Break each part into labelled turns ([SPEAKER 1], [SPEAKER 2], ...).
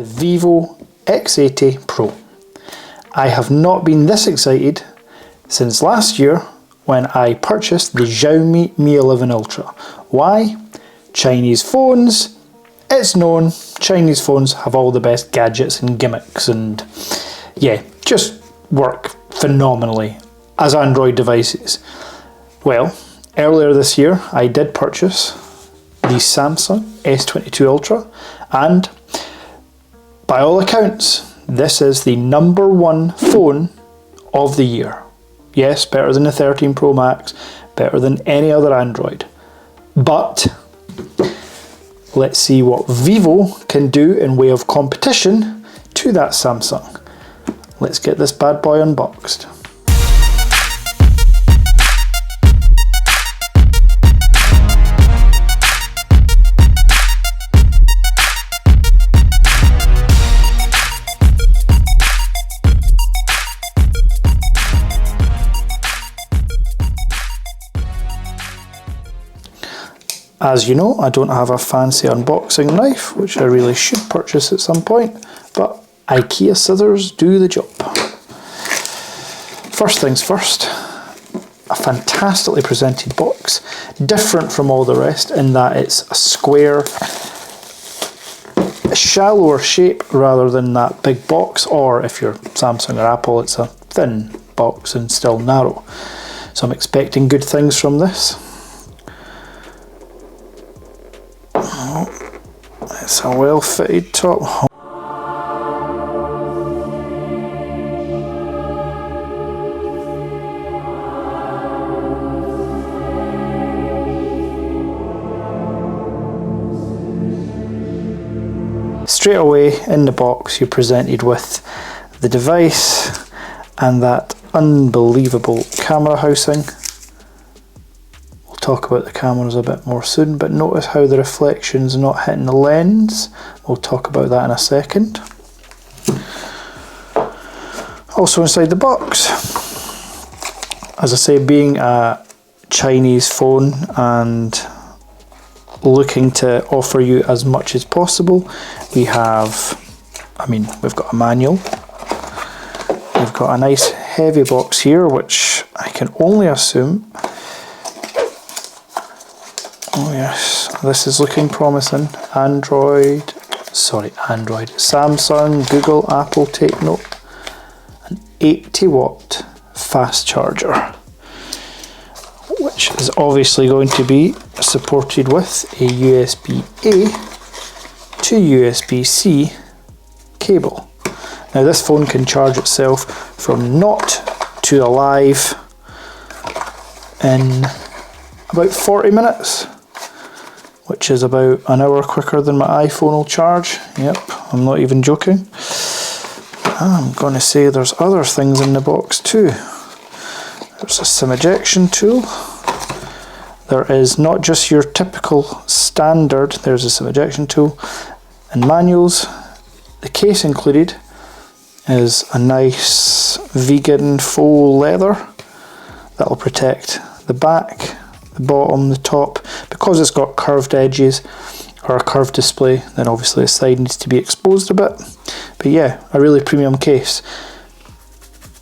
[SPEAKER 1] the Vivo X80 Pro. I have not been this excited since last year when I purchased the Xiaomi Mi 11 Ultra. Why? Chinese phones. It's known Chinese phones have all the best gadgets and gimmicks and yeah, just work phenomenally as Android devices. Well, earlier this year I did purchase the Samsung S22 Ultra, and by all accounts this is the #1 phone of the year. Yes, better than the 13 Pro Max, better than any other Android. But let's see what Vivo can do in way of competition to that Samsung. Let's get this bad boy unboxed. As you know, I don't have a fancy unboxing knife, which I really should purchase at some point, but IKEA scissors do the job. First things first, a fantastically presented box, different from all the rest in that it's a square, a shallower shape rather than that big box, or if you're Samsung or Apple, it's a thin box and still narrow. So I'm expecting good things from this. It's a well-fitted top. Straight away in the box you're presented with the device and that unbelievable camera housing. Talk about the cameras a bit more soon, but notice how the reflection's not hitting the lens. We'll talk about that in a second. Also inside the box, as I say, being a Chinese phone and looking to offer you as much as possible, we've got a manual. We've got a nice heavy box here, which I can only assume. Oh yes, this is looking promising. Samsung, Google, Apple, take note. An 80-watt fast charger, which is obviously going to be supported with a USB-A to USB-C cable. Now this phone can charge itself from naught to alive in about 40 minutes. Which is about an hour quicker than my iPhone will charge. Yep, I'm not even joking. I'm going to say there's other things in the box too. There's a SIM ejection tool. There is not just your typical standard, there's a SIM ejection tool and manuals. The case included is a nice vegan faux leather that'll protect the back, the bottom, the top. Because it's got curved edges or a curved display, then obviously the side needs to be exposed a bit. But yeah, a really premium case.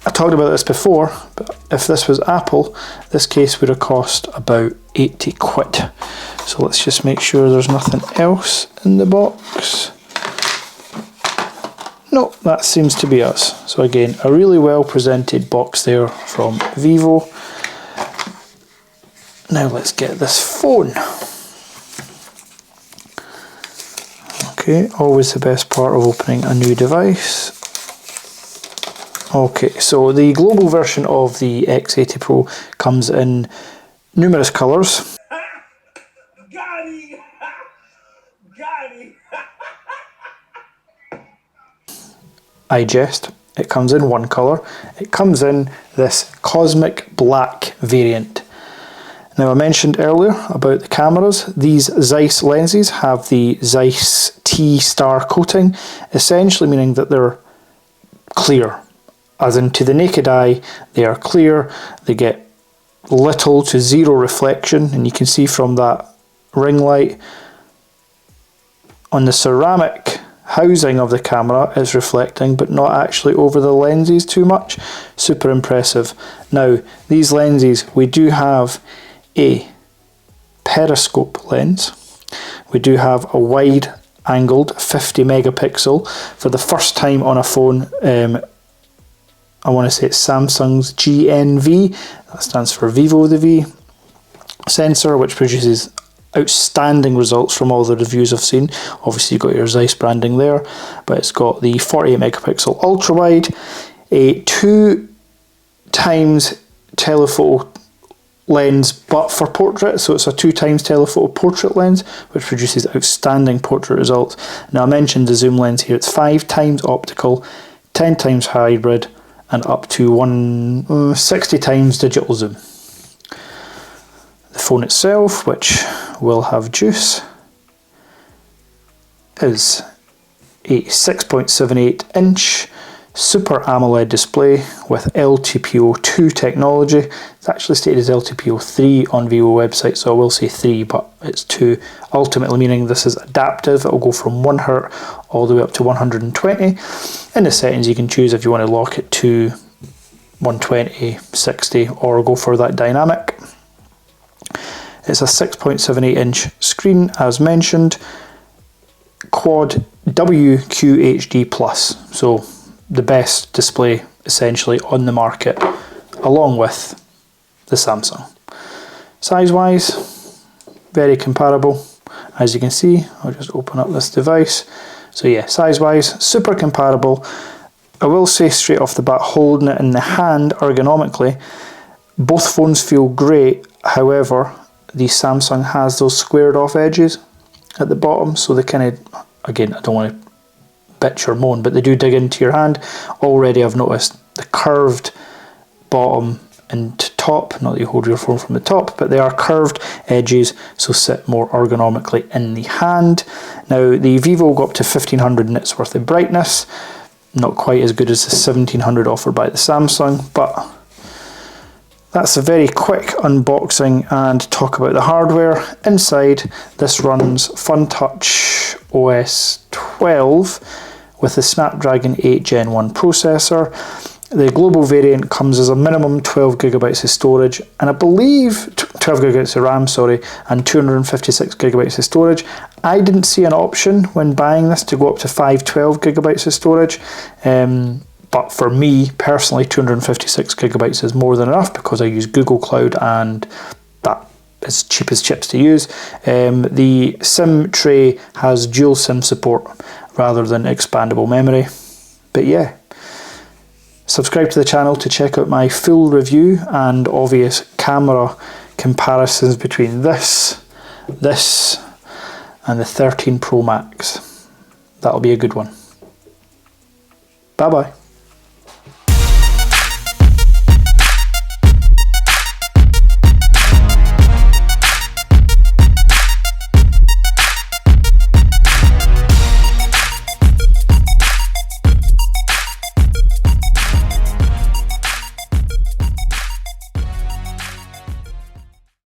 [SPEAKER 1] I talked about this before, but if this was Apple, this case would have cost about 80 quid. So let's just make sure there's nothing else in the box. No, that seems to be us. So again, a really well presented box there from Vivo. Now let's get this phone. Okay, always the best part of opening a new device. Okay, so the global version of the X80 Pro comes in numerous colours. I jest, it comes in one colour. It comes in this cosmic black variant. Now I mentioned earlier about the cameras. These Zeiss lenses have the Zeiss T-star coating, essentially meaning that they're clear. As in, to the naked eye, they are clear, they get little to zero reflection, and you can see from that ring light on the ceramic housing of the camera is reflecting, but not actually over the lenses too much. Super impressive. Now, these lenses, we do have a periscope lens. We do have a wide angled 50 megapixel for the first time on a phone. I want to say it's Samsung's GNV, that stands for Vivo the V sensor, which produces outstanding results from all the reviews I've seen. Obviously you've got your Zeiss branding there, but it's got the 48 megapixel ultra wide, a 2 times telephoto lens but for portrait, so it's a 2 times telephoto portrait lens which produces outstanding portrait results. Now I mentioned the zoom lens here, it's 5 times optical, 10 times hybrid, and up to 60 times digital zoom. The phone itself, which will have juice, is a 6.78 inch Super AMOLED display with LTPO2 technology. It's actually stated as LTPO3 on Vivo website, so I will say 3, but it's 2, ultimately meaning this is adaptive. It will go from 1 Hz all the way up to 120. In the settings you can choose if you want to lock it to 120, 60, or go for that dynamic. It's a 6.78 inch screen, as mentioned, quad WQHD+, so the best display essentially on the market, along with the Samsung. Size wise, very comparable. As you can see, I'll just open up this device. So yeah, size wise, super comparable. I will say straight off the bat, holding it in the hand ergonomically, both phones feel great. However, the Samsung has those squared off edges at the bottom, so they kind of, again, I don't want to bitch or moan, but they do dig into your hand. Already I've noticed the curved bottom and top, not that you hold your phone from the top, but they are curved edges, so sit more ergonomically in the hand. Now the Vivo will go up to 1500 nits worth of brightness, not quite as good as the 1700 offered by the Samsung, but that's a very quick unboxing and talk about the hardware. Inside, this runs FunTouch OS 12 with the Snapdragon 8 Gen 1 processor. The global variant comes as a minimum 12 gigabytes of storage, and I believe 12 gigabytes of RAM, sorry, and 256 gigabytes of storage. I didn't see an option when buying this to go up to 512 gigabytes of storage. But for me personally, 256 gigabytes is more than enough because I use Google Cloud and that is cheap as chips to use. The SIM tray has dual SIM support rather than expandable memory. But yeah, subscribe to the channel to check out my full review and obvious camera comparisons between this and the 13 Pro Max. That'll be a good one. Bye bye.